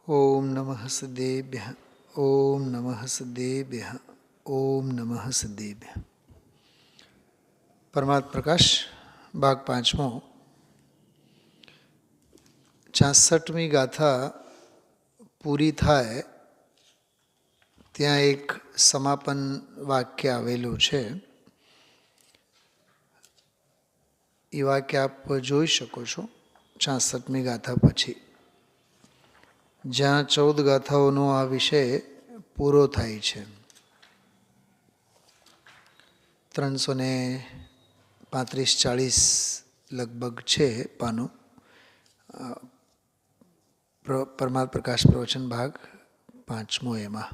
ઓમ નમઃ સિદ્ધેભ્યઃ. ઓમ નમઃ સિદ્ધેભ્યઃ. ઓમ નમઃ સિદ્ધેભ્યઃ. પરમાત્મ પ્રકાશ ભાગ 5મો. 66મી ગાથા પૂરી થાય ત્યાં એક સમાપન વાક્ય આવેલું છે. એ વાક્ય આપ જોઈ શકો છો 66મી ગાથા પછી, જ્યાં 14 ગાથાઓનો આ વિષય પૂરો થાય છે. 335-40 લગભગ છે પાનું. પરમાત્મ પ્રકાશ પ્રવચન ભાગ 5મો એમાં.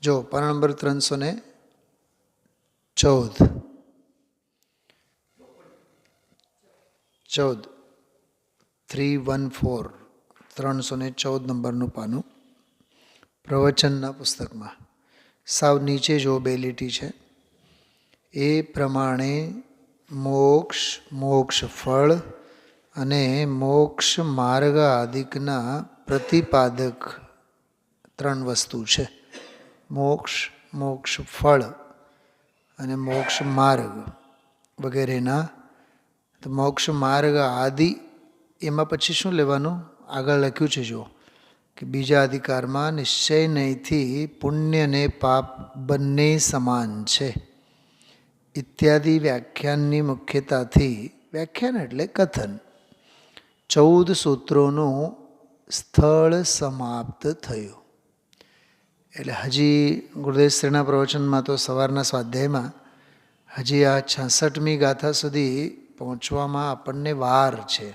જો પાના નંબર 314 314 નંબરનું પાનું પ્રવચનના પુસ્તકમાં સાવ નીચે જો બે લીટી છે. એ પ્રમાણે મોક્ષ ફળ અને મોક્ષ માર્ગ આદિકના પ્રતિપાદક 3 વસ્તુ છે. મોક્ષ ફળ અને મોક્ષ માર્ગ વગેરેના. તો મોક્ષ માર્ગ આદિ એમાં પછી શું લેવાનું? આગળ લખ્યું છે જો કે બીજા અધિકારમાં નિશ્ચય નહીંથી પુણ્ય ને પાપ બંને સમાન છે ઇત્યાદિ વ્યાખ્યાનની મુખ્યતાથી, વ્યાખ્યાન એટલે કથન, 14 સૂત્રોનું સ્થળ સમાપ્ત થયું. એટલે હજી ગુરુદેવશ્રીના પ્રવચનમાં તો સવારના સ્વાધ્યાયમાં હજી આ 66મી ગાથા સુધી પહોંચવામાં આપણને વાર છે.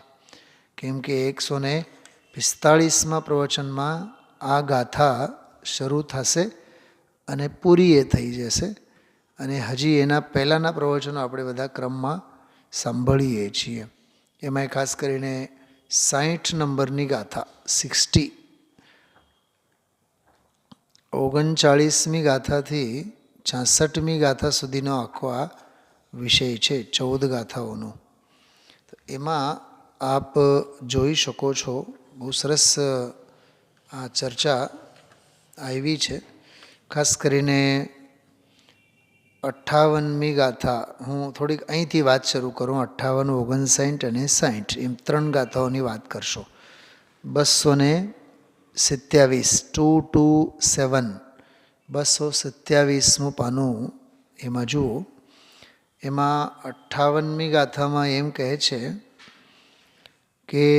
કેમ કે 145મા પ્રવચનમાં આ ગાથા શરૂ થશે અને પૂરી એ થઈ જશે. અને હજી એના પહેલાંના પ્રવચનો આપણે બધા ક્રમમાં સાંભળીએ છીએ. એમાં ખાસ કરીને 60 નંબરની ગાથા 60, 39મી ગાથાથી 66મી ગાથા સુધીનો આખો આ વિષય છે 14 ગાથાઓનો. એમાં આપ જોઈ શકો છો બહુ સરસ આ ચર્ચા આવી છે. ખાસ કરીને 58મી ગાથા, હું થોડીક અહીંથી વાત શરૂ કરું. 58, 59 અને 60 એમ 3 ગાથાઓની વાત કરશો. 227 227મું પાનું એમાં જુઓ. એમાં 58મી ગાથામાં એમ કહે છે કે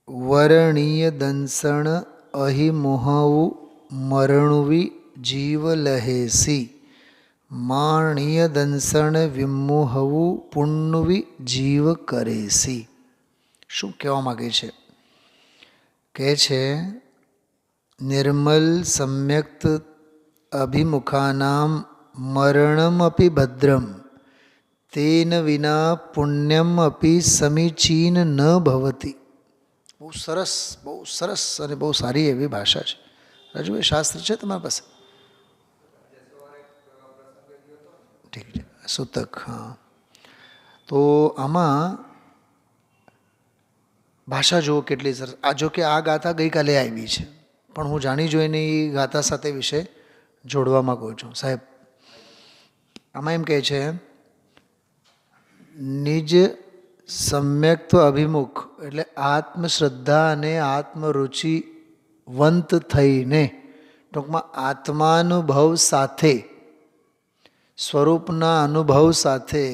વરણીય દંસણ અહિમોહવું મરણુવી જીવ લહેસી માણીય દંસણ વિમોહવું પુણ્યવી જીવ કરેસી. શું કહેવા માગે છે? કહે છે નિર્મલ સમ્યક્ત અભિમુખાનામ મરણમપી ભદ્રમ તેન વિના પુણ્યમ અપી સમીચીન ન ભવતી. બહુ સરસ અને બહુ સારી એવી ભાષા છે. રાજુ, એ શાસ્ત્ર છે તમારી પાસે? ઠીક છે, સૂતક. હા, તો આમાં ભાષા જુઓ કેટલી સરસ. આ જો કે આ ગાથા ગઈકાલે આવી છે, પણ હું જાણી જોઈને એ ગાથા સાથે વિશે જોડવા માગું છું. સાહેબ, આમાં એમ કહે છે નિજ સમ્યક્ત્વ અભિમુખ એટલે આત્મશ્રદ્ધા અને આત્મરુચિવંત થઈને, ટૂંકમાં આત્માનુભવ સાથે, સ્વરૂપના અનુભવ સાથે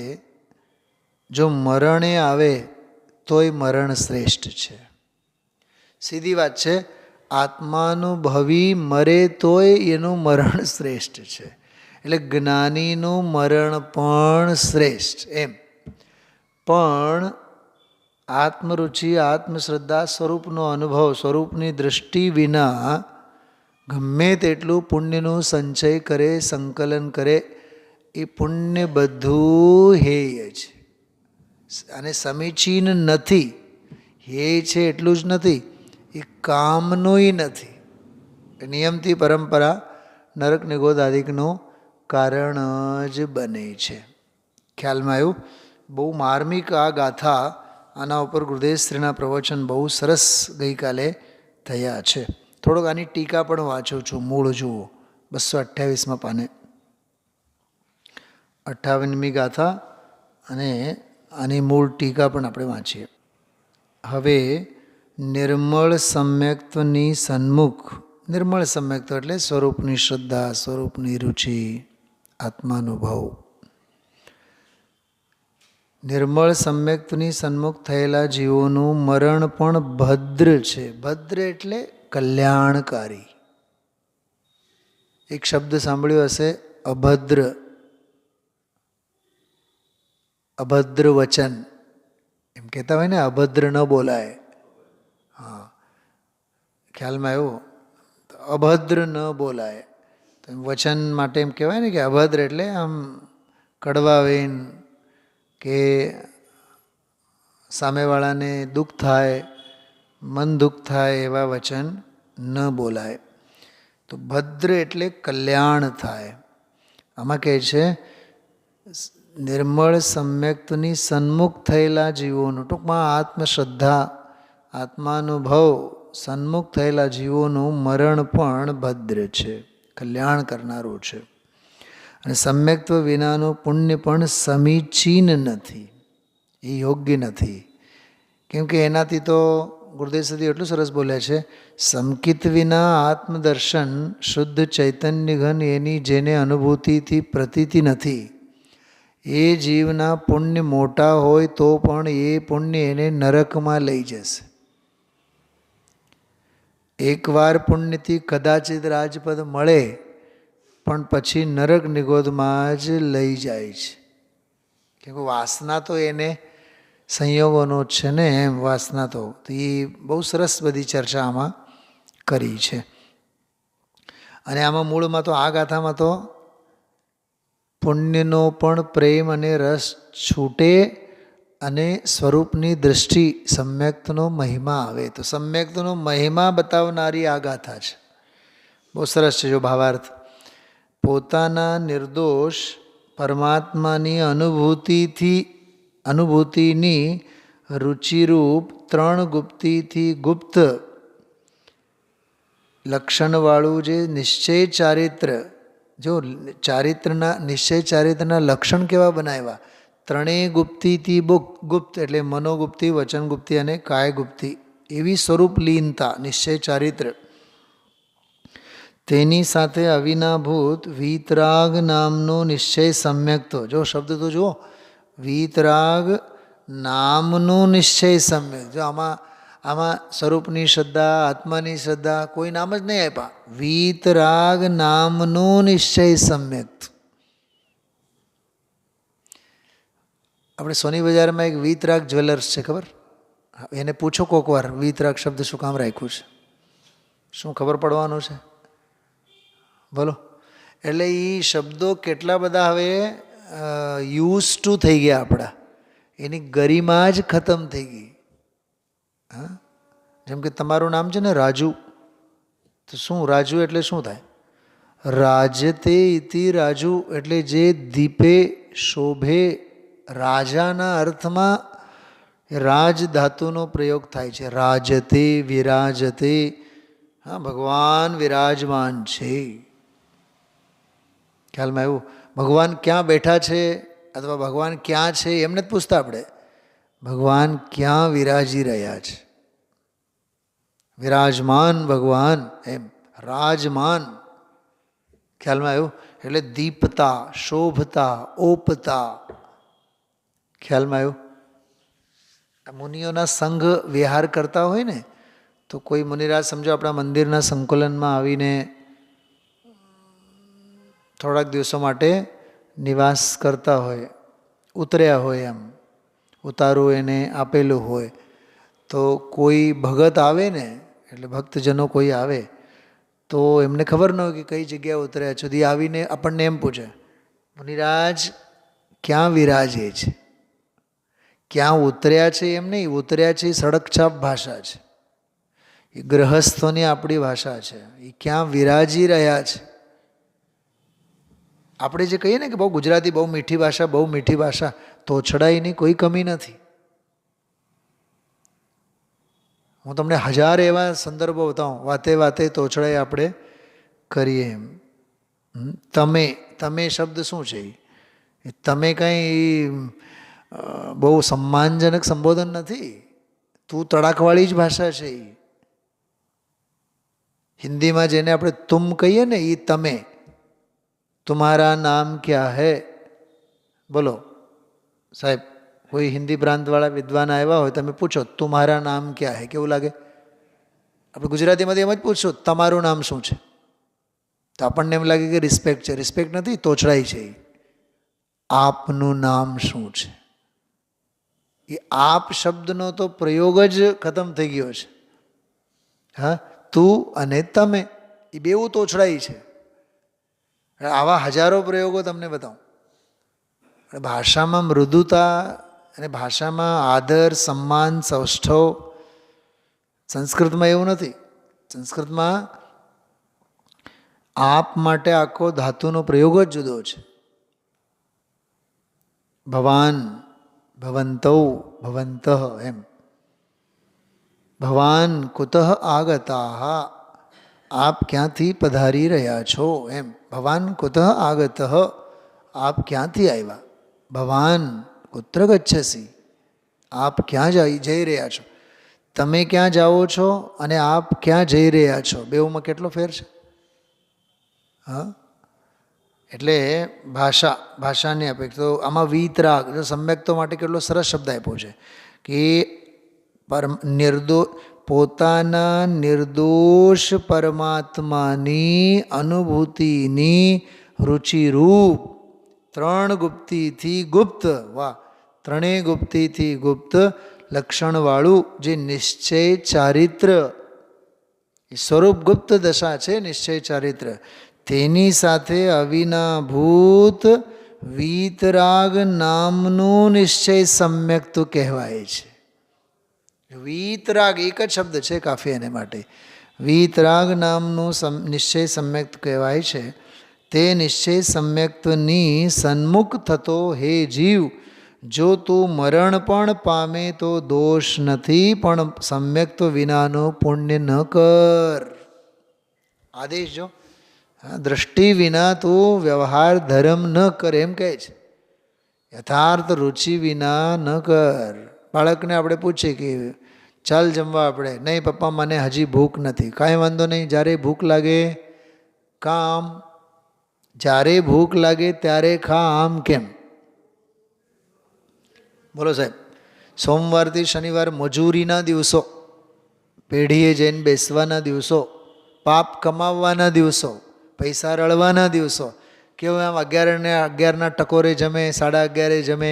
જો મરણે આવે તોય મરણ શ્રેષ્ઠ છે. સીધી વાત છે. આત્માનુભવી મરે તોય એનું મરણ શ્રેષ્ઠ છે. એટલે જ્ઞાનીનું મરણ પણ શ્રેષ્ઠ એમ. પણ આત્મરુચિ, આત્મશ્રદ્ધા, સ્વરૂપનો અનુભવ, સ્વરૂપની દૃષ્ટિ વિના ગમે તેટલું પુણ્યનું સંચય કરે, સંકલન કરે, એ પુણ્ય બધું હેય છે અને સમીચીન નથી. હે છે એટલું જ નથી, એ કામનોય નથી. નિયમથી પરંપરા નરક નિગોદ આદિકનું કારણ જ બને છે. ખ્યાલમાં આવ્યું? બહુ માર્મિક આ ગાથા, આના ઉપર ગુરુદેવશ્રીના પ્રવચન બહુ સરસ ગઈકાલે થયા છે. થોડોક આની ટીકા પણ વાંચું છું. મૂળ જુઓ 228માં પાને 58મી ગાથા અને આની મૂળ ટીકા પણ આપણે વાંચીએ. હવે નિર્મળ સમ્યક્ત્વની સન્મુખ, નિર્મળ સમ્યક્ત્વ એટલે સ્વરૂપની શ્રદ્ધા, સ્વરૂપની રુચિ, આત્માનુભવ. નિર્મળ સમ્યક્ત્વની સન્મુખ થયેલા જીવોનું મરણ પણ ભદ્ર છે. ભદ્ર એટલે કલ્યાણકારી. એક શબ્દ સાંભળ્યો હશે, અભદ્ર. અભદ્ર વચન એમ કહેતા હોય ને, અભદ્ર ન બોલાય. હા, ખ્યાલમાં આવ્યો? અભદ્ર ન બોલાય તો એમ વચન માટે એમ કહેવાય ને કે અભદ્ર એટલે આમ કડવા વેન, કે સામેવાળાને દુઃખ થાય, મન દુઃખ થાય એવા વચન ન બોલાય. તો ભદ્ર એટલે કલ્યાણ થાય. આમાં કહે છે નિર્મળ સમ્યક્તની સન્મુખ થયેલા જીવોનું, ટૂંકમાં આત્મશ્રદ્ધા, આત્માનુભવ સન્મુખ થયેલા જીવોનું મરણ પણ ભદ્ર છે, કલ્યાણ કરનારું છે. અને સમ્યક્ત્વ વિનાનું પુણ્ય પણ સમીચીન નથી, એ યોગ્ય નથી. કેમ કે એનાથી તો ગુરુદેવ સદી એટલું સરસ બોલે છે, સમકિત વિના આત્મદર્શન શુદ્ધ ચૈતન્ય ઘન એની જેને અનુભૂતિથી પ્રતીતિ નથી. એ જીવના પુણ્ય મોટા હોય તો પણ એ પુણ્ય એને નરકમાં લઈ જશે. એકવાર પુણ્યથી કદાચિત રાજપદ મળે, પણ પછી નરક નિગોદમાં જ લઈ જાય છે. કેમ કે વાસના તો એને સંયોગોનો જ છે ને, એમ વાસના તો એ બહુ સરસ બધી ચર્ચા આમાં કરી છે. અને આમાં મૂળમાં તો આ ગાથામાં તો પુણ્યનો પણ પ્રેમ અને રસ છૂટે અને સ્વરૂપની દૃષ્ટિ સમ્યક્તનો મહિમા આવે. તો સમ્યક્તનો મહિમા બતાવનારી આ ગાથા છે. બહુ સરસ છે. જો ભાવાર્થ, પોતાના નિર્દોષ પરમાત્માની અનુભૂતિની રુચિરૂપ 3 ગુપ્તિથી ગુપ્ત લક્ષણવાળું જે નિશ્ચય ચારિત્ર, જો ચારિત્રના નિશ્ચય ચારિત્રના લક્ષણ કેવા બનાવ્યા, 3 ગુપ્તિથી ગુપ્ત એટલે મનોગુપ્તિ, વચનગુપ્તિ અને કાયગુપ્તિ, એવી સ્વરૂપ લીનતા નિશ્ચય ચારિત્ર. તેની સાથે અવિનાભૂત વીતરાગ નામનો નિશ્ચય સમ્યક્તો, જો શબ્દ તો જુઓ, વીતરાગ નામનો નિશ્ચય સમ્યક. જો આમાં સ્વરૂપની શ્રદ્ધા, આત્માની શ્રદ્ધા, કોઈ નામ જ નહીં આપ્યા. વીતરાગ નામનો નિશ્ચય સમ્યક. આપણે સોની બજારમાં એક વીતરાગ જ્વેલર્સ છે, ખબર? એને પૂછો કોક વાર વીતરાગ શબ્દ શું કામ રાખ્યું છે, શું ખબર પડવાનું છે? બોલો. એટલે એ શબ્દો કેટલા બધા હવે યુઝ ટુ થઈ ગયા આપણા, એની ગરિમા જ ખતમ થઈ ગઈ. હા, જેમ કે તમારું નામ છે ને રાજુ, તો શું રાજુ એટલે શું થાય? રાજતે ઇતિ રાજુ એટલે જે દીપે શોભે, રાજાના અર્થમાં રાજ ધાતુનો પ્રયોગ થાય છે. રાજતે, વિરાજતે. હા, ભગવાન વિરાજમાન છે. ખ્યાલમાં આવ્યું? ભગવાન ક્યાં બેઠા છે અથવા ભગવાન ક્યાં છે એમને જ પૂછતા આપણે. ભગવાન ક્યાં વિરાજી રહ્યા છે? વિરાજમાન ભગવાન, એમ રાજમાન. ખ્યાલમાં આવ્યું? એટલે દીપતા, શોભતા, ઓપતા. ખ્યાલમાં આવ્યું? મુનિઓના સંઘ વિહાર કરતા હોય ને, તો કોઈ મુનિરાજ સમજો આપણા મંદિરના સંકુલનમાં આવીને થોડાક દિવસો માટે નિવાસ કરતા હોય, ઉતર્યા હોય, એમ ઉતારું એને આપેલું હોય, તો કોઈ ભગત આવે ને, એટલે ભક્તજનો કોઈ આવે તો એમને ખબર ન હોય કે કઈ જગ્યાએ ઉતર્યા સુધી આવીને આપણને એમ પૂછે, મુનિરાજ ક્યાં વિરાજે છે? ક્યાં ઉતર્યા છે એમ નહીં, ઉતર્યા છે એ સડકછાપ ભાષા છે. એ ગ્રહસ્થોની આપણી ભાષા છે. એ ક્યાં વિરાજી રહ્યા છે. આપણે જે કહીએ ને કે બહુ ગુજરાતી બહુ મીઠી ભાષા, બહુ મીઠી ભાષા, તોછડાઈની કોઈ કમી નથી. હું તમને 1000 એવા સંદર્ભો બતાવું, વાતે વાતે તોછડાઈ આપણે કરીએ એમ. તમે તમે શબ્દ શું છે? તમે કંઈ બહુ સન્માનજનક સંબોધન નથી. તું તડાકવાળી જ ભાષા છે. હિન્દીમાં જેને આપણે તુમ કહીએ ને એ તમે. तुम्हारा नाम क्या है? બોલો સાહેબ, કોઈ હિન્દી પ્રાંતવાળા વિદ્વાન આવ્યા હોય, તમે પૂછો तुम्हारा नाम क्या है, કેવું લાગે? આપણે ગુજરાતીમાંથી એમ જ પૂછશું તમારું નામ શું છે, તો આપણને એમ લાગે કે રિસ્પેક્ટ છે. રિસ્પેક્ટ નથી, તોછડાઈ છે. આપનું નામ શું છે? એ આપ શબ્દનો તો પ્રયોગ જ ખતમ થઈ ગયો છે. હા, તું અને તમે એ બેવું તોછડાઈ છે. આવા હજારો પ્રયોગો તમને બતાવું. ભાષામાં મૃદુતા અને ભાષામાં આદર, સન્માન, સૌષ્ઠવ, સંસ્કૃતમાં એવું નથી. સંસ્કૃતમાં આપ માટે આખો ધાતુનો પ્રયોગ જ જુદો છે. ભવાન, ભવંતૌ, ભવંતઃ એમ. ભવાન કુતઃ આગતા, આપ ક્યાંથી પધારી રહ્યા છો એમ. ભવાન કુતઃ આગતઃ, આપ ક્યાંથી આવ્યા. ભવાન કુત્ર ગચ્છસી, આપ ક્યાં જઈ રહ્યા છો. તમે ક્યાં જાઓ છો અને આપ ક્યાં જઈ રહ્યા છો, બેઉમાં કેટલો ફેર છે. હા, એટલે ભાષાની અપેક્ષા તો આમાં વીતરાગ, જો સમ્યક્તો માટે કેટલો સરસ શબ્દ આપ્યો છે કે પોતાના નિર્દોષ પરમાત્માની અનુભૂતિની રુચિરૂપ 3 ગુપ્તિથી ગુપ્ત, વાહ, 3 ગુપ્તિથી ગુપ્ત લક્ષણવાળું જે નિશ્ચય ચારિત્ર, સ્વરૂપ ગુપ્ત દશા છે નિશ્ચય ચારિત્ર, તેની સાથે અવિનાભૂત વીતરાગ નામનું નિશ્ચય સમ્યક તો કહેવાય છે. વીતરાગ એક જ શબ્દ છે કાફી એને માટે. વીતરાગ નામનું નિશ્ચય સમ્યક્ત કહેવાય છે. તે નિશ્ચય સમ્યક્તની સન્મુખ થતો હે જીવ, જો તું મરણ પણ પામે તો દોષ નથી, પણ સમ્યક્ત વિનાનો પુણ્ય ન કર. આદેશ જો, દ્રષ્ટિ વિના તું વ્યવહાર ધર્મ ન કર એમ કહે છે. યથાર્થ રુચિ વિના ન કર. બાળકને આપણે પૂછીએ કે ચાલ જમવા, આપણે નહીં પપ્પા મને હજી ભૂખ નથી. કાંઈ વાંધો નહીં, જ્યારે ભૂખ લાગે કામ, જ્યારે ભૂખ લાગે ત્યારે ખા, આમ કેમ? બોલો સાહેબ. સોમવારથી શનિવાર મજૂરીના દિવસો, પેઢીએ જઈને બેસવાના દિવસો, પાપ કમાવવાના દિવસો, પૈસા રળવાના દિવસો, કેવું આમ 11ના ટકોરે જમે, 11:30 જમે,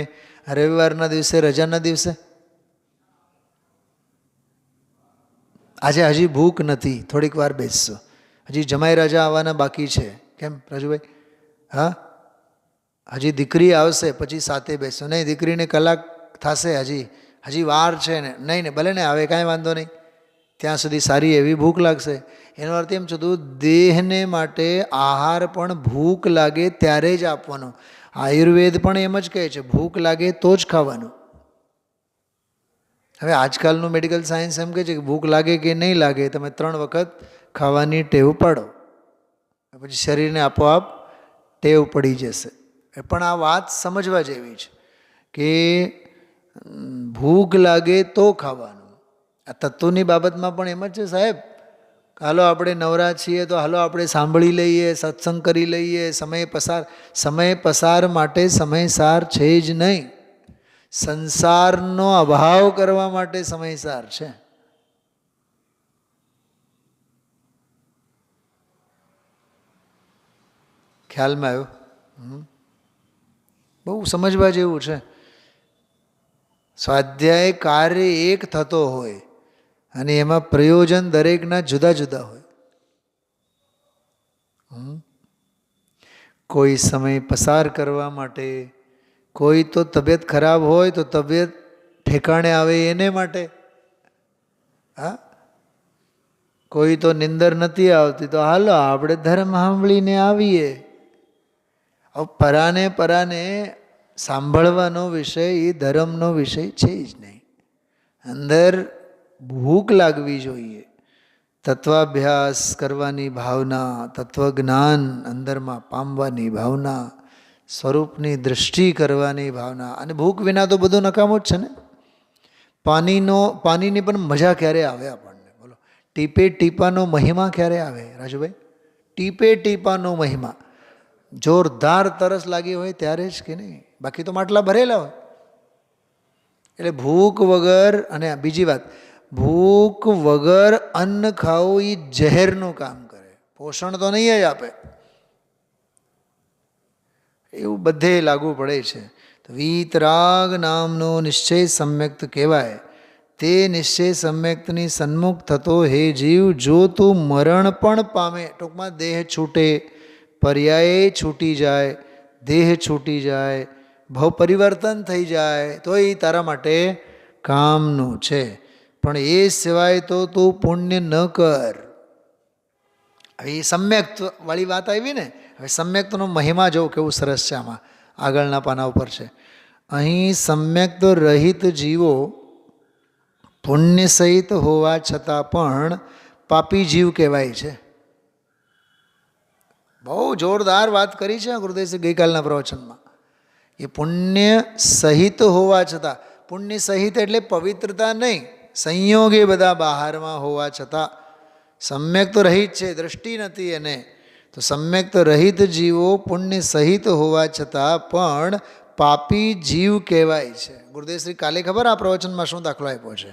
રવિવારના દિવસે, રજાના દિવસે. આજે હજી ભૂખ નથી, થોડીક વાર બેસશો, હજી જમાઈ રાજા આવવાના બાકી છે. કેમ રાજુભાઈ? હા, હજી દીકરી આવશે પછી સાથે બેસશો. નહીં, દીકરીને કલાક થશે, હજી વાર છે ને. નહીં ને, ભલે ને આવે, કાંઈ વાંધો નહીં, ત્યાં સુધી સારી એવી ભૂખ લાગશે. એનો અર્થ એમ છે, દેહને માટે આહાર પણ ભૂખ લાગે ત્યારે જ આપવાનો. આયુર્વેદ પણ એમ જ કહે છે, ભૂખ લાગે તો જ ખાવાનું. હવે આજકાલનું મેડિકલ સાયન્સ એમ કહે છે કે ભૂખ લાગે કે નહીં લાગે, તમે 3 વખત ખાવાની ટેવ પાડો, પછી શરીરને આપોઆપ ટેવ પડી જશે. પણ આ વાત સમજવા જેવી છે કે ભૂખ લાગે તો ખાવાનું. આ તત્વની બાબતમાં પણ એમ જ છે સાહેબ. હાલો આપણે નવરા છીએ તો હાલો આપણે સાંભળી લઈએ, સત્સંગ કરી લઈએ, સમય પસાર માટે સમયસાર છે જ નહીં. સંસારનો અભાવ કરવા માટે સમયસાર છે. ખ્યાલમાં આવ્યું? બહુ સમજવા જેવું છે. સ્વાધ્યાય કાર્ય એક થતો હોય અને એમાં પ્રયોજન દરેકના જુદા જુદા હોય. કોઈ સમય પસાર કરવા માટે, કોઈ તો તબિયત ખરાબ હોય તો તબિયત ઠેકાણે આવે એને માટે. હા, કોઈ તો નિંદર નથી આવતી તો હાલો આપણે ધર્મ સાંભળીને આવીએ. હવે પરાને પરાને સાંભળવાનો વિષય એ ધર્મનો વિષય છે જ નહીં. અંદર ભૂખ લાગવી જોઈએ, તત્વાભ્યાસ કરવાની ભાવના, તત્વજ્ઞાન અંદરમાં પામવાની ભાવના, સ્વરૂપની દૃષ્ટિ કરવાની ભાવના. અને ભૂખ વિના તો બધું નકામું જ છે ને. પાણીની પણ મજા ક્યારે આવે આપણને? બોલો, ટીપે ટીપાનો મહિમા ક્યારે આવે રાજુભાઈ? ટીપે ટીપાનો મહિમા. જોરદાર તરસ લાગી હોય ત્યારે જ કે નહીં, બાકી તો માટલા ભરેલા હોય. એટલે ભૂખ વગર, અને બીજી વાત, ભૂખ વગર અન્ન ખાવું એ ઝેરનું કામ કરે, પોષણ તો નહીં જ આપે. એવું બધે લાગુ પડે છે. તો વીતરાગ નામનો નિશ્ચય સમ્યક્ત કહેવાય. તે નિશ્ચય સમ્યક્તની સન્મુખ થતો હે જીવ, જો તું મરણ પણ પામે, ટૂંકમાં દેહ છૂટે, પર્યાય છૂટી જાય, દેહ છૂટી જાય, ભાવ પરિવર્તન થઈ જાય, તો એ તારા માટે કામનું છે. પણ એ સિવાય તો તું પુણ્ય ન કર. હવે એ સમ્યક્ત વાળી વાત આવી ને. હવે સમ્યક્તનો મહિમા જોઉં કેવું સરસ છે. આમાં આગળના પાના ઉપર છે. અહીં સમ્યક્ત રહિત જીવો પુણ્ય સહિત હોવા છતાં પણ પાપી જીવ કહેવાય છે. બહુ જોરદાર વાત કરી છે ગુરુદેવજી ગઈકાલના પ્રવચનમાં. એ પુણ્ય સહિત હોવા છતાં, પુણ્ય સહિત એટલે પવિત્રતા નહીં, સંયોગે બધા બહારમાં હોવા છતાં સમ્યક તો રહિત છે, દૃષ્ટિ નથી એને. તો સમ્યક તો રહિત જીવો પુણ્ય સહિત હોવા છતાં પણ પાપી જીવ કહેવાય છે. ગુરુદેવશ્રી કાલે ખબર આ પ્રવચનમાં શું દાખલો આપ્યો છે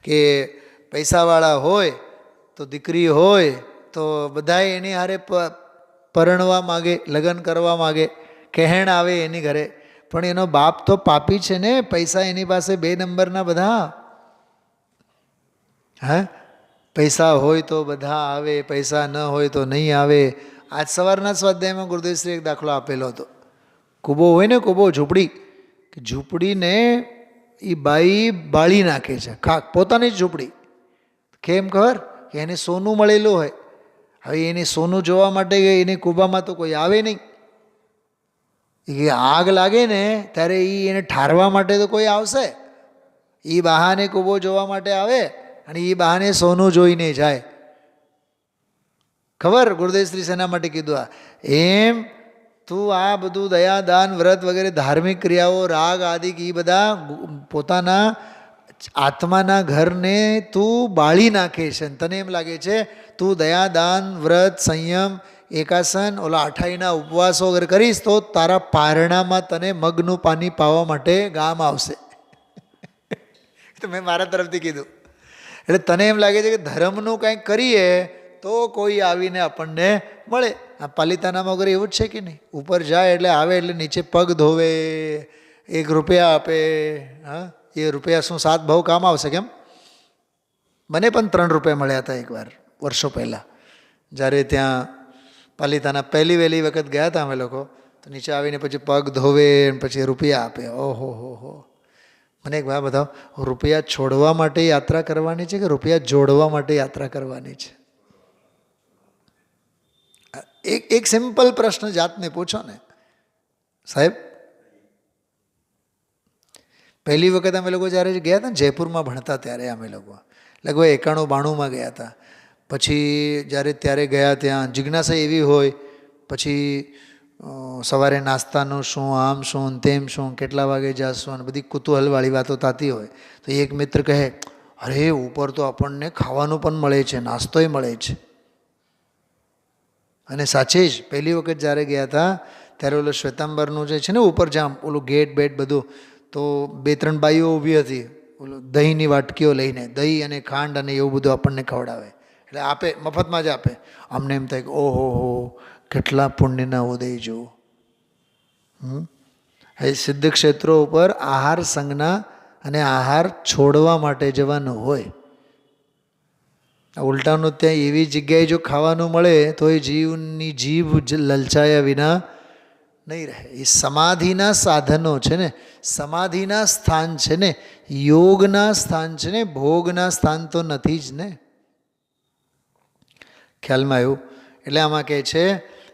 કે પૈસાવાળા હોય તો દીકરી હોય તો બધાએ એની હારે પરણવા માગે, લગ્ન કરવા માગે, કહેણ આવે એની ઘરે, પણ એનો બાપ તો પાપી છે ને. પૈસા એની પાસે 2 નંબરના બધા. હે, પૈસા હોય તો બધા આવે, પૈસા ન હોય તો નહીં આવે. આજ સવારના સ્વાધ્યાયમાં ગુરુદેવશ્રી એક દાખલો આપેલો હતો. કૂબો હોય ને, કૂબો, ઝૂંપડી, કે ઝૂંપડીને એ બાઈ બાળી નાખે છે, ખાક, પોતાની જ ઝૂંપડી. કેમ ખબર? કે એને સોનું મળેલું હોય. હવે એને સોનું જોવા માટે એને કૂબામાં તો કોઈ આવે નહીં. એ આગ લાગે ને ત્યારે એને ઠારવા માટે તો કોઈ આવશે. એ બહાને કૂબો જોવા માટે આવે અને એ બહાને સોનું જોઈને જાય. ખબર ગુરુદેવશ્રી શેના માટે કીધું આ? એમ તું આ બધું દયા, દાન, વ્રત વગેરે ધાર્મિક ક્રિયાઓ, રાગ આદિ, એ બધા પોતાના આત્માના ઘરને તું બાળી નાખે છે. તને એમ લાગે છે તું દયા, દાન, વ્રત, સંયમ, એકાસન, ઓલા 28ના ઉપવાસો વગેરે કરીશ તો તારા પારણામાં તને મગનું પાણી પાવા માટે ગામ આવશે. તો મેં મારા તરફથી કીધું. એટલે તને એમ લાગે છે કે ધર્મનું કંઈક કરીએ તો કોઈ આવીને આપણને મળે. આ પાલિતાનામાં વગેરે એવું જ છે કે નહીં? ઉપર જાય એટલે આવે એટલે નીચે પગ ધોવે, 1 રૂપિયા આપે. હા, એ રૂપિયા શું 7 ભાવ કામ આવશે કેમ? મને પણ 3 રૂપિયા મળ્યા હતા એકવાર વર્ષો પહેલાં, જ્યારે ત્યાં પાલિતાના પહેલી વહેલી વખત ગયા હતા અમે લોકો. તો નીચે આવીને પછી પગ ધોવે, પછી રૂપિયા આપે. ઓહો હો હો. મને એક વાત બતાવો, રૂપિયા છોડવા માટે યાત્રા કરવાની છે કે રૂપિયા જોડવા માટે યાત્રા કરવાની છે? એક સિમ્પલ પ્રશ્ન જાતને પૂછો ને સાહેબ. પહેલી વખત અમે લોકો જ્યારે ગયા હતા ને જયપુરમાં ભણતા ત્યારે અમે લોકો લગભગ 91-92માં ગયા હતા. પછી જ્યારે ત્યારે ગયા ત્યાં જિજ્ઞાસા એવી હોય, પછી સવારે નાસ્તાનું શું, આમ શું, તેમ શું, કેટલા વાગે જશું, અને બધી કુતૂહલવાળી વાતો થતી હોય. તો એક મિત્ર કહે, અરે ઉપર તો આપણને ખાવાનું પણ મળે છે, નાસ્તોય મળે છે. અને સાચે જ પહેલી વખત જ્યારે ગયા હતા ત્યારે ઓલો શ્વેતાંબરનું જે છે ને ઉપર જામ ઓલું ગેટ બેટ બધું, તો 2-3 બાઈઓ ઊભી હતી ઓલું દહીંની વાટકીઓ લઈને, દહીં અને ખાંડ અને એવું બધું આપણને ખવડાવે. એટલે આપે, મફતમાં જ આપે. અમને એમ થાય કે ઓહો હો, કેટલા પુણ્યના ઉદય જુઓ. એ સિદ્ધ ક્ષેત્રો ઉપર આહાર સંજ્ઞા અને આહાર છોડવા માટે જવાનું હોય. ઉલટાનું ત્યાં એવી જગ્યાએ જો ખાવાનું મળે તો એ જીવની જીભ લલચાયા વિના નહીં રહે. એ સમાધિના સાધનો છે ને, સમાધિના સ્થાન છે ને, યોગના સ્થાન છે ને, ભોગના સ્થાન તો નથી જ ને. ખ્યાલમાં આવ્યું? એટલે આમાં કહે છે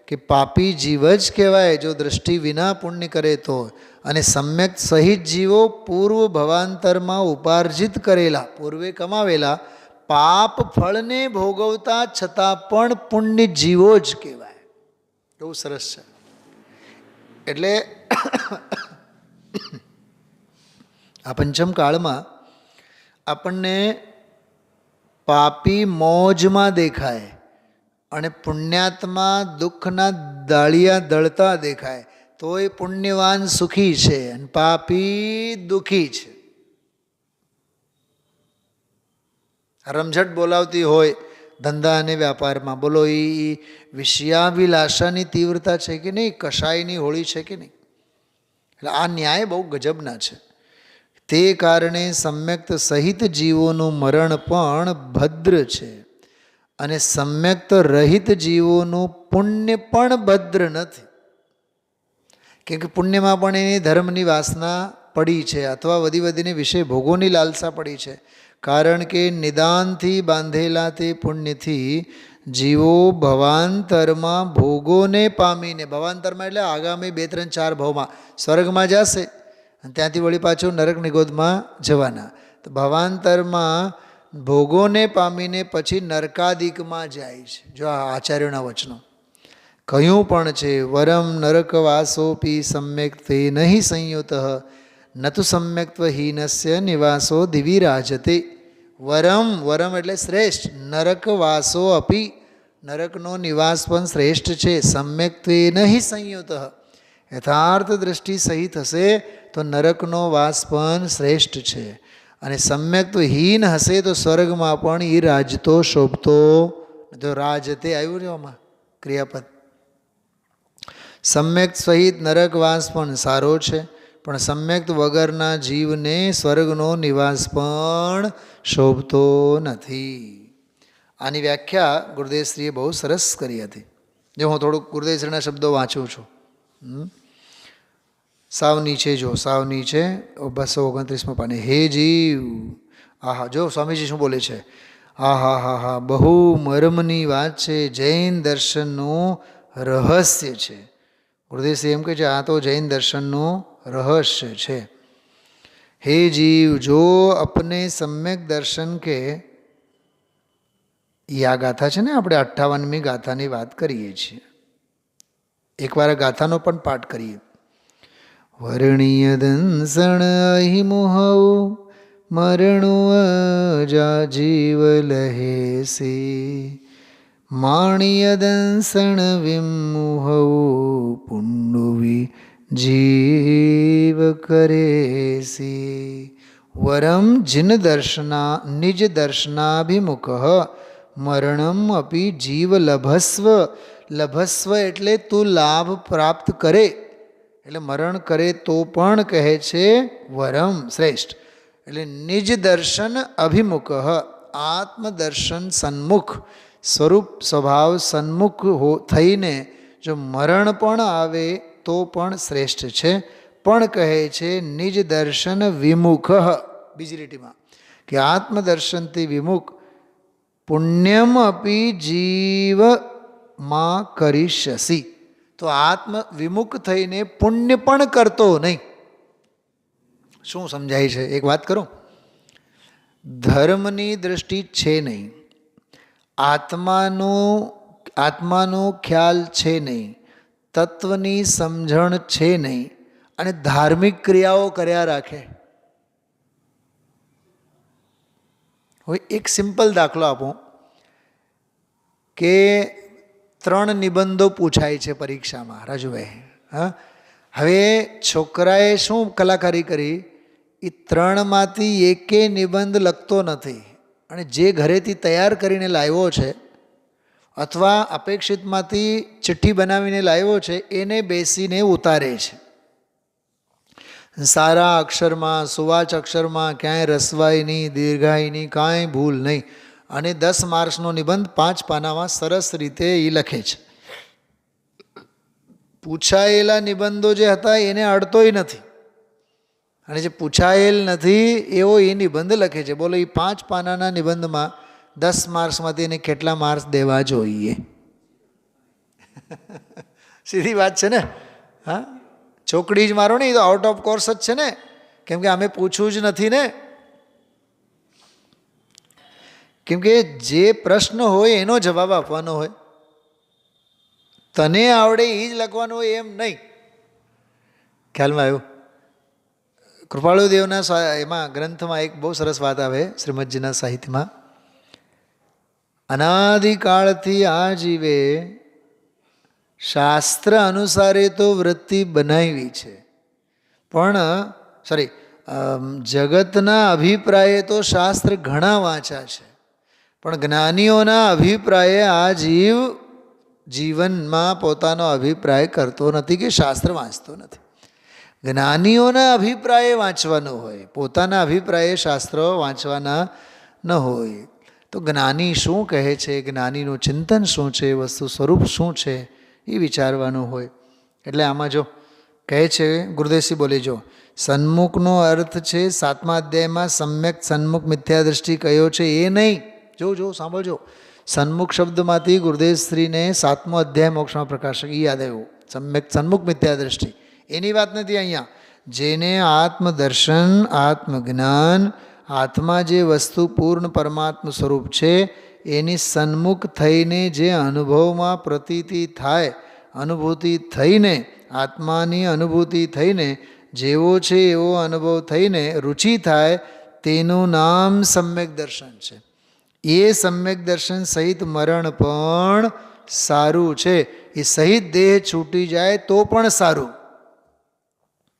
કે પાપી જીવ જ કહેવાય જો દ્રષ્ટિ વિના પુણ્ય કરે તો, અને સમ્યક સહિત જીવો પૂર્વ ભવાંતરમાં ઉપાર્જિત કરેલા, પૂર્વે કમાવેલા પાપ ફળને ભોગવતા છતાં પણ પુણ્ય જીવો જ કહેવાય. બહુ સરસ છે. એટલે આ પંચમ કાળમાં આપણને પાપી મોજમાં દેખાય અને પુણ્યાત્મા દુઃખના દાળિયા દળતા દેખાય, તોય પુણ્યવાન સુખી છે અને પાપી દુઃખી છે. રમઝટ બોલાવતી હોય ધંધા અને વ્યાપારમાં, બોલો એ વિષયાભિલાષાની તીવ્રતા છે કે નહીં, કશાયની હોળી છે કે નહીં? એટલે આ ન્યાય બહુ ગજબના છે. તે કારણે સમ્યક્ત સહિત જીવોનું મરણ પણ ભદ્ર છે અને સમ્યક્ત રહિત જીવોનું પુણ્ય પણ ભદ્ર નથી. કેમ કે પુણ્યમાં પણ એની ધર્મની વાસના પડી છે અથવા વધી વધીને વિષય ભોગોની લાલસા પડી છે. કારણ કે નિદાનથી બાંધેલા તે પુણ્યથી જીવો ભવાંતરમાં ભોગોને પામીને, ભવાંતરમાં એટલે આગામી 2, 3, 4 ભાવમાં સ્વર્ગમાં જશે અને ત્યાંથી વળી પાછું નરક નિગોદમાં જવાના. તો ભવાંતરમાં ભોગોને પામીને પછી નરકાદિકમાં જાય છે. જો આ આચાર્યોના વચનો કહ્યું પણ છે, વરમ નરકવાસોપી સમ્યક તે નહીં સંયુત નતુ સમ્યક્ત્વ હીનસ્ય નિવાસો દિવિરાજતે. વરમ, વરમ એટલે શ્રેષ્ઠ, નરકવાસો અપી, નરકનો નિવાસ પણ શ્રેષ્ઠ છે. સમ્યક્ત્વે નહીં સંયુત, યથાર્થ દ્રષ્ટિ સહિત હશે તો નરકનો વાસ પણ શ્રેષ્ઠ છે. અને સમ્યક્ત્વ હીન હશે તો સ્વર્ગમાં પણ એ રાજતો શોભતો. તો રાજતે આવ્યું છે આમાં ક્રિયાપદ. સમ્યક સહિત નરકવાસ પણ સારો છે, પણ સમ્યક વગરના જીવને સ્વર્ગનો નિવાસ પણ શોભતો નથી. આની વ્યાખ્યા ગુરુદેવશ્રીએ બહુ સરસ કરી હતી. જો હું થોડુંક ગુરુદેવશ્રીના શબ્દો વાંચું છું. સાવ નીચે જો, સાવ નીચે 229માં પાને. હે જીવ, આહા, જો સ્વામીજી શું બોલે છે. આહા હા હા, બહુ મર્મની વાત છે. જૈન દર્શનનું રહસ્ય છે. ગુરુદેવશ્રી એમ કહે છે આ તો જૈન દર્શનનું રહસ્ય છે. હે જીવ, જો अपने सम्यक दर्शन के, એ આ ગાથા છે ને, આપણે 58મી ગાથાની વાત કરીએ છીએ. એકવાર ગાથાનો પણ પાઠ કરીએ. વર્ણિય દંસણ અહિમુહૌ મરણુ અજા જીવ લહેસે, માણિય દંસણ વિમુહૌ પુંડુવી જીવ કરેસી. વરમ જિન દર્શના નિજ દર્શનાભિમુખ મરણમ અપી જીવ લભસ્વ. લભસ્વ એટલે તું લાભ પ્રાપ્ત કરે, એટલે મરણ કરે તો પણ કહે છે વરમ શ્રેષ્ઠ. એટલે નિજ દર્શન અભિમુખ, આત્મદર્શન સન્મુખ, સ્વરૂપ સ્વભાવ સન્મુખ થઈને જો મરણ પણ આવે તો પણ શ્રેષ્ઠ છે. પણ કહે છે નિજ દર્શન વિમુખ, બીજી લીટીમાં કે આત્મદર્શનથી વિમુખ પુણ્યમ અપી જીવમાં કરીષ્યસી. તો આત્મ વિમુખ થઈને પુણ્ય પણ કરતો નહીં. શું સમજાય છે? એક વાત કરું, ધર્મની દૃષ્ટિ છે નહીં, આત્માનો ખ્યાલ છે નહીં, તત્વની સમજણ છે નહીં, અને ધાર્મિક ક્રિયાઓ કર્યા રાખે. હવે એક સિમ્પલ દાખલો આપું કે 3 નિબંધો પૂછાય છે પરીક્ષામાં, રાજુભાઈ. હા, હવે છોકરાએ શું કલાકારી કરી, એ 3માંથી એકે નિબંધ લખતો નથી, અને જે ઘરેથી તૈયાર કરીને લાવ્યો છે અથવા અપેક્ષિતમાંથી ચિઠ્ઠી બનાવીને લાવ્યો છે એને બેસીને ઉતારે છે. સારા અક્ષરમાં, સુવાચ અક્ષરમાં, ક્યાંય રસવાઈની, દીર્ઘાઈની કાંઈ ભૂલ નહીં, અને 10 માર્ક્સનો નિબંધ 5 પાનામાં સરસ રીતે એ લખે છે. પૂછાયેલા નિબંધો જે હતા એને અડતોય નથી, અને જે પૂછાયેલ નથી એવો એ નિબંધ લખે છે. બોલો, એ 5 પાનાના નિબંધમાં 10 માર્ક્સમાંથી એને કેટલા માર્ક્સ દેવા જોઈએ? સીધી વાત છે ને. હા, ચોકડી જ મારો ને, એ તો આઉટ ઓફ કોર્સ જ છે ને, કેમ કે અમે પૂછવું જ નથી ને. કેમ કે જે પ્રશ્ન હોય એનો જવાબ આપવાનો હોય. તને આવડે એ જ લખવાનું હોય એમ નહીં. ખ્યાલમાં આવ્યું? કૃપાળુદેવના એમાં ગ્રંથમાં એક બહુ સરસ વાત આવે શ્રીમદજીના સાહિત્યમાં. અનાદિકાળથી આ જીવે શાસ્ત્ર અનુસારે તો વૃત્તિ બનાવી છે, પણ જગતના અભિપ્રાયે તો શાસ્ત્ર ઘણા વાંચ્યા છે, પણ જ્ઞાનીઓના અભિપ્રાયે આ જીવ જીવનમાં પોતાનો અભિપ્રાય કરતો નથી કે શાસ્ત્ર વાંચતો નથી. જ્ઞાનીઓના અભિપ્રાયે વાંચવાનું હોય, પોતાના અભિપ્રાયે શાસ્ત્રો વાંચવાના ન હોય. તો જ્ઞાની શું કહે છે, જ્ઞાનીનું ચિંતન શું છે, વસ્તુ સ્વરૂપ શું છે એ વિચારવાનું હોય. એટલે આમાં જો કહે છે ગુરુદેવસિંહ બોલે, જો સન્મુખનો અર્થ છે 7મા અધ્યાયમાં સમ્યક સન્મુખ મિથ્યા દૃષ્ટિ કયો છે એ નહીં. જો સાંભળજો, સન્મુખ શબ્દમાંથી ગુરુદેવશ્રીને 7મો અધ્યાય મોક્ષમાં પ્રકાશક એ યાદ આવ્યું. સમ્યક સન્મુખ મિથ્યા દૃષ્ટિ એની વાત નથી અહીંયા. જેને આત્મદર્શન, આત્મજ્ઞાન, આત્મા જે વસ્તુ પૂર્ણ પરમાત્મ સ્વરૂપ છે એની સન્મુખ થઈને જે અનુભવમાં પ્રતીતિ થાય, અનુભૂતિ થઈને, આત્માની અનુભૂતિ થઈને, જેવો છે એવો અનુભવ થઈને રુચિ થાય, તેનું નામ સમ્યક દર્શન છે. એ સમ્યક દર્શન સહિત મરણ પણ સારું છે. એ સહિત દેહ છૂટી જાય તો પણ સારું,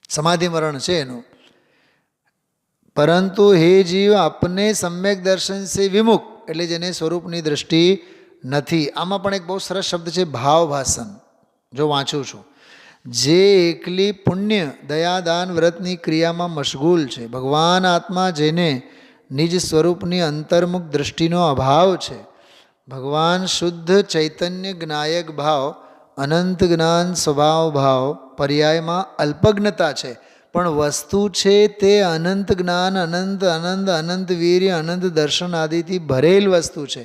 સમાધિ મરણ છે એનું. પરંતુ હે જીવ, આપને સમ્યક દર્શન સે વિમુખ, એટલે જેને સ્વરૂપની દૃષ્ટિ નથી. આમાં પણ એક બહુ સરસ શબ્દ છે ભાવભાસન. જો વાંચું છું, જે એકલી પુણ્ય દયાદાન વ્રતની ક્રિયામાં મશગુલ છે, ભગવાન આત્મા જેને નિજ સ્વરૂપની અંતર્મુખ દૃષ્ટિનો અભાવ છે, ભગવાન શુદ્ધ ચૈતન્ય જ્ઞાયક ભાવ, અનંત જ્ઞાન સ્વભાવ ભાવ, પર્યાયમાં અલ્પજ્ઞતા છે, પણ વસ્તુ છે તે અનંત જ્ઞાન, અનંત આનંદ, અનંત વીર્ય, અનંત દર્શન આદિથી ભરેલ વસ્તુ છે.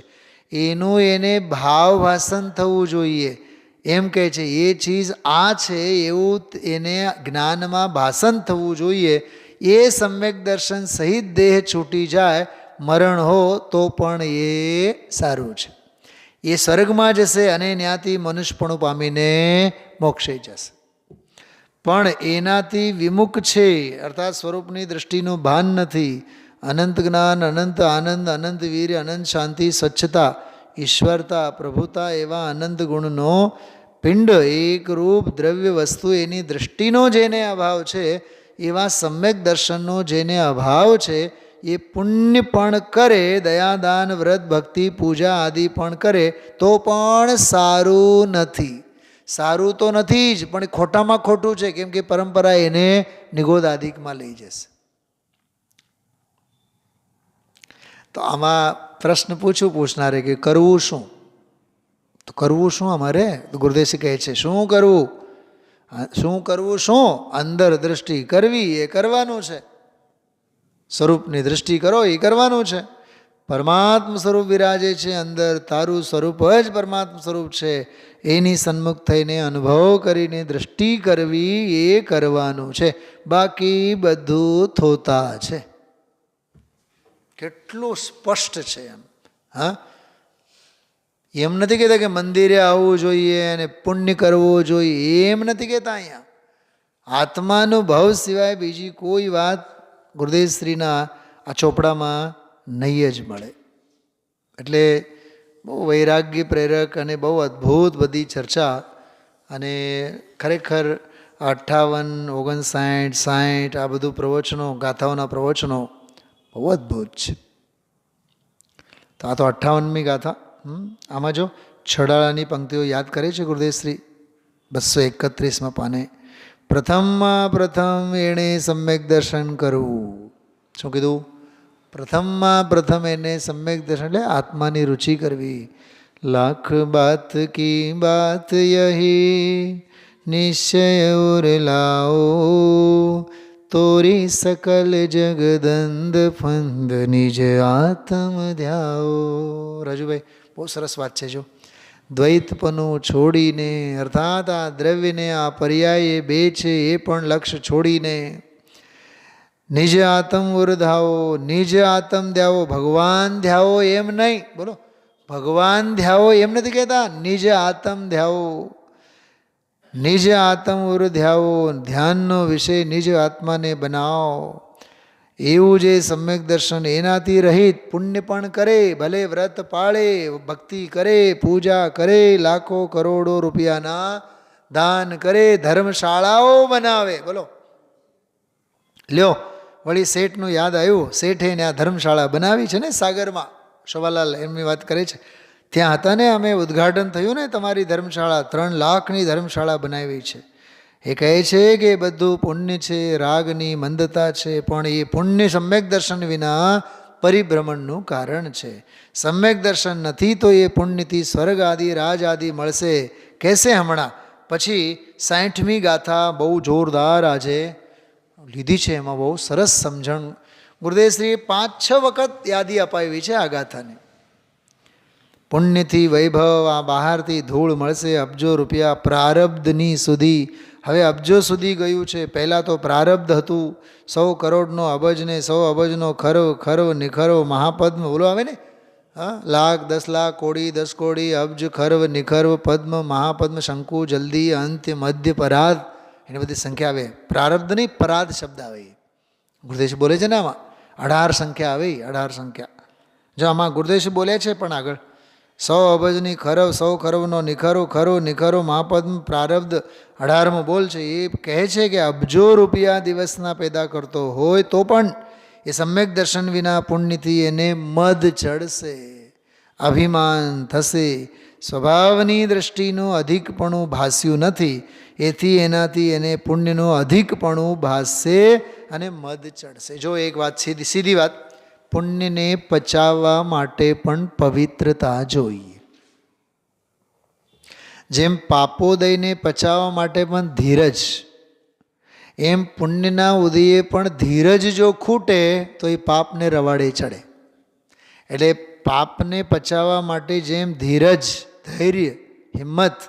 એનું એને ભાવભાસન થવું જોઈએ. એમ કહે છે એ ચીજ આ છે એવું એને જ્ઞાનમાં ભાસન થવું જોઈએ. એ સમ્યક દર્શન સહિત દેહ છૂટી જાય, મરણ હો તો પણ એ સારું છે. એ સ્વર્ગમાં જશે અને ત્યાંથી મનુષ્યપણું પામીને મોક્ષે જશે. પણ એનાથી વિમુખ છે, અર્થાત સ્વરૂપની દૃષ્ટિનું ભાન નથી. અનંત જ્ઞાન, અનંત આનંદ, અનંત વીર્ય, અનંત શાંતિ, સ્વચ્છતા, ઈશ્વરતા, પ્રભુતા એવા અનંત ગુણનો પિંડ, એક રૂપ દ્રવ્ય વસ્તુ એની દૃષ્ટિનો જેને અભાવ છે, એવા સમ્યક દર્શનનો જેને અભાવ છે, એ પુણ્ય પણ કરે, દયાદાન વ્રત ભક્તિ પૂજા આદિ પણ કરે તો પણ સારું નથી. સારું તો નથી જ, પણ ખોટામાં ખોટું છે. કેમ કે પરંપરા એને નિગોદાદિકમાં લઈ જશે. તો આમાં પ્રશ્ન પૂછનારે કે કરવું શું? તો કરવું શું અમારે? તો ગુરુદેવસિંહ કહે છે શું કરવું? શું કરવું? શું અંદર દૃષ્ટિ કરવી એ કરવાનું છે. સ્વરૂપની દૃષ્ટિ કરો એ કરવાનું છે. પરમાત્મ સ્વરૂપ વિરાજે છે અંદર, તારું સ્વરૂપ જ પરમાત્મ સ્વરૂપ છે. એની સન્મુખ થઈને અનુભવ કરીને દૃષ્ટિ કરવી એ કરવાનું છે. બાકી બધું થોતા છે. કેટલું સ્પષ્ટ છે એમ. હા, એમ નથી કહેતા કે મંદિરે આવવું જોઈએ અને પુણ્ય કરવું જોઈએ, એમ નથી કહેતા. અહીંયા આત્માનું ભાવ સિવાય બીજી કોઈ વાત ગુરુદેવશ્રીના આ ચોપડામાં નહીં જ મળે. એટલે બહુ વૈરાગ્ય પ્રેરક અને બહુ અદ્ભુત બધી ચર્ચા. અને ખરેખર 58, 59, 60 આ બધું પ્રવચનો, ગાથાઓના પ્રવચનો બહુ અદ્ભુત છે. તો આ તો 58મી ગાથા. આમાં જો છડાળાની પંક્તિઓ યાદ કરે છે ગુરુદેવશ્રી 231માં પાને. પ્રથમમાં પ્રથમ એણે સમ્યક દર્શન કરવું. શું કીધું? પ્રથમમાં પ્રથમ એને સમ્યક દર્શન એટલે આત્માની રુચિ કરવી. લાખ બાત કી બાત યહી નિશ્ચય ઉર લાઓ, તોરી સકલ જગદંદ ફંદ નિજ આત્મ ધ્યાઓ. રાજુભાઈ બહુ સરસ વાત છે. જો દ્વૈતપનું છોડીને, અર્થાત આ દ્રવ્યને આ પર્યાય બે છે એ પણ લક્ષ્ય છોડીને નિજ આત્મ ઉર્ધાવો, નિજ આત્મ ધ્યાવો. ભગવાન ધ્યાવો એમ નહીં, બોલો ભગવાન ધ્યાવો એમ નથી કહેતા, નિજ આત્મ ધ્યાવો. નિજ આત્મ ઉર્ધ્યાવો, ધ્યાનનો વિષય નિજ આત્માને બનાવો. એવું જે સમ્યક દર્શન એનાથી રહિત પુણ્ય પણ કરે, ભલે વ્રત પાળે, ભક્તિ કરે, પૂજા કરે, લાખો કરોડો રૂપિયાના દાન કરે, ધર્મશાળાઓ બનાવે. બોલો લ્યો, વળી શેઠનું યાદ આવ્યું. શેઠે ને આ ધર્મશાળા બનાવી છે ને સાગરમાં, શોભાલાલ એમની વાત કરે છે. ત્યાં હતા ને, અમે ઉદ્ઘાટન થયું ને તમારી ધર્મશાળા, 3 લાખની ધર્મશાળા બનાવી છે. એ કહે છે કે બધું પુણ્ય છે, રાગની મંદતા છે, પણ એ પુણ્ય સમ્યક દર્શન વિના પરિભ્રમણનું કારણ છે. સમ્યક દર્શન નથી તો એ પુણ્યથી સ્વર્ગ આદિ રાજ આદિ મળશે કહેશે હમણાં. પછી 60મી ગાથા બહુ જોરદાર આજે લીધી છે, એમાં બહુ સરસ સમજણ ગુરુદેવશ્રીએ 5-6 વખત યાદી અપાવી છે આ ગાથાને. પુણ્યથી વૈભવ, આ બહારથી ધૂળ મળશે, અબજો રૂપિયા પ્રારબ્ધની સુધી. હવે અબજો સુધી ગયું છે. પહેલાં તો પ્રારબ્ધ હતું, 100 કરોડનો અબજ ને 100 અબજનો ખરવ, ખરવ નિખરવ મહાપદ્મ, બોલો આવે ને, હા, લાખ 10 લાખ કોડી 10 કોડી અબજ ખરવ નિખરવ પદ્મ મહાપદ્મ શંકુ જલ્દી અંત્ય મધ્ય પરાધ, એની બધી સંખ્યા આવે. પ્રારબ્ધ નહીં, પરાધ શબ્દ આવે. ગુરુદેવ બોલે છે ને આમાં 18 સંખ્યા આવે, 18 સંખ્યા. જો આમાં ગુરુદેવ બોલ્યા છે પણ આગળ 100 અબજની ખરવ, 100 ખરવનો નિખરો, ખરો નિખરો મહાપદ્મ પ્રારબ્ધ 18મો બોલ છે. એ કહે છે કે અબજો રૂપિયા દિવસના પેદા કરતો હોય તો પણ એ સમ્યક દર્શન વિના પુણ્યથી એને મદ ચડશે, અભિમાન થશે. સ્વભાવની દ્રષ્ટિનું અધિકપણું ભાસ્યું નથી, એથી એનાથી એને પુણ્યનું અધિકપણું ભાસશે અને મદ ચડશે. જો એક વાત, સીધી વાત, પુણ્યને પચાવવા માટે પણ પવિત્રતા જોઈએ. જેમ પાપોદયને પચાવવા માટે પણ ધીરજ, એમ પુણ્યના ઉદયે પણ ધીરજ જો ખૂટે તો એ પાપને રવાડે ચડે. એટલે પાપને પચાવવા માટે જેમ ધીરજ, ધૈર્ય, હિંમત,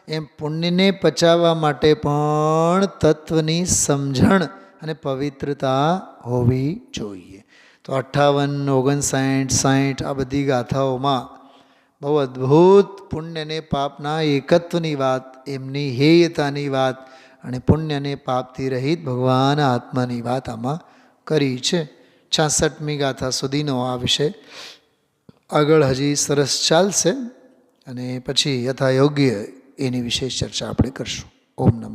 એમ પુણ્યને પચાવવા માટે પણ તત્વની સમજણ અને પવિત્રતા હોવી જોઈએ. તો 58, 59, 60 આ બધી ગાથાઓમાં બહુ અદ્ભુત પુણ્ય અને પાપના એકત્વની વાત, એમની હેયતાની વાત અને પુણ્ય અને પાપથી રહિત ભગવાન આત્માની વાત આમાં કરી છે. 66મી ગાથા સુધીનો આ વિષય આગળ હજી સરસ ચાલશે અને પછી યથાયોગ્ય એની વિશેષ ચર્ચા આપણે કરશું. ઓમ નમઃ.